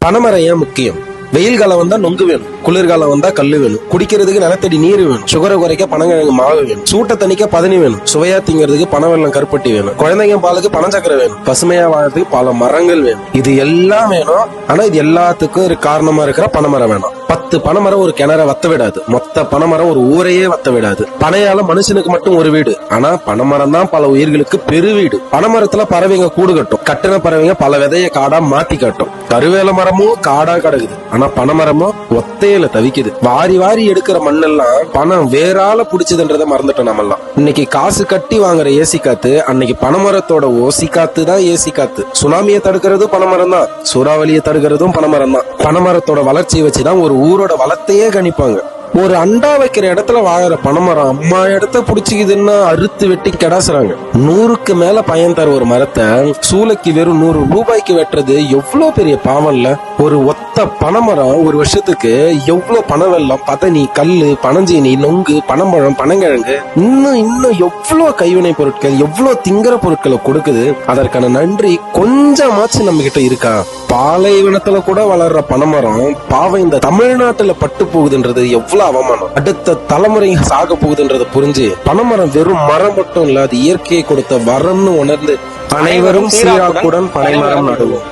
பனைமரம் ஏன் முக்கியம்? வெயில் காலம் வந்தா நொங்கு வேணும், குளிர்காலம் வந்தா கல்லு வேணும், குடிக்கிறதுக்கு நிலத்தடி நீர் வேணும், சுகரை குறைக்க பனங்கிழங்கு மாவு வேணும், சூட்டை தணிக்க பதனி வேணும், சுவையா திங்கிறதுக்கு பனவெல்லம் கருப்பட்டி வேணும், குழந்தைங்க பாலுக்கு பனச்சக்கரை வேணும், பசுமையா வாழறதுக்கு பல மரங்கள் வேணும். இது எல்லாம் வேணும். ஆனா இது எல்லாத்துக்கும் ஒரு காரணமா இருக்கிற பனைமரம் வேணும். 10 பனைமரம் ஒரு கிணற வத்த விடாது. மொத்த பனைமரம் ஒரு ஊரையே வத்த விடாது. பனையால மனுஷனுக்கு மட்டும் ஒரு வீடு, ஆனா பனைமரம் தான் பல உயிர்களுக்கு பெரு வீடு. பனைமரத்துல பறவைங்க கூடு கட்டும். கட்டின பறவைங்க பல விதைய காடா மாத்தி காட்டும். கருவேல மரமும் காடா கிடக்குது, ஆனா பனைமரமும் ஒத்தையில தவிக்குது. வாரி வாரி எடுக்கிற மண்ணெல்லாம் பணம் வேறால புடிச்சதுன்றத மறந்துட்டோம் நம்மெல்லாம். இன்னைக்கு காசு கட்டி வாங்குற ஏசி காத்து அன்னைக்கு பனைமரத்தோட ஓசி காத்து தான் ஏசி காத்து. சுனாமியை தடுக்கிறதும் பனைமரம் தான், சூறாவளியை தடுக்கிறதும் பனைமரம் தான். பனைமரத்தோட வளர்ச்சியை வச்சுதான் ஒரு ஊரோட வளத்தையே கணிப்பாங்க. ஒரு அண்டா வைக்கிற இடத்துல வாழற பனைமரம் அம்மா இடத்த புடிச்சுக்குதுன்னா அறுத்து வெட்டி கிடாசுறாங்க. 100க்கு மேல பயன் தர ஒரு மரத்தை சூளைக்கு வெறும் 100 ரூபாய்க்கு வெட்டுறது எவ்வளவு பெரிய பாவம் இல்ல? ஒரு ஒத்த பனைமரம் ஒரு வருஷத்துக்கு எவ்வளவு பனவெல்லம், பதனி, கல்லு, பனஞ்சீனி, நொங்கு, பனம்பழம், பனங்கிழங்கு, இன்னும் எவ்வளவு கைவினை பொருட்கள், எவ்வளவு திங்கிற பொருட்களை கொடுக்குது. அதற்கான நன்றி கொஞ்சமாச்சு நம்ம கிட்ட இருக்கா? பாலைவனத்துல கூட வளர்ற பனைமரம் பாவம் இந்த தமிழ்நாட்டுல பட்டு போகுதுன்றது எவ்வளவு அவமானம். அடுத்த தலைமுறை சாக போகுதுன்றத புரிஞ்சு பனைமரம் வெறும் மரம் மட்டும் இல்ல, அது இயற்கையை கொடுத்த வரம்னு உணர்ந்து அனைவரும் சீராக்குடன் பனைமரம் நடுவோம்.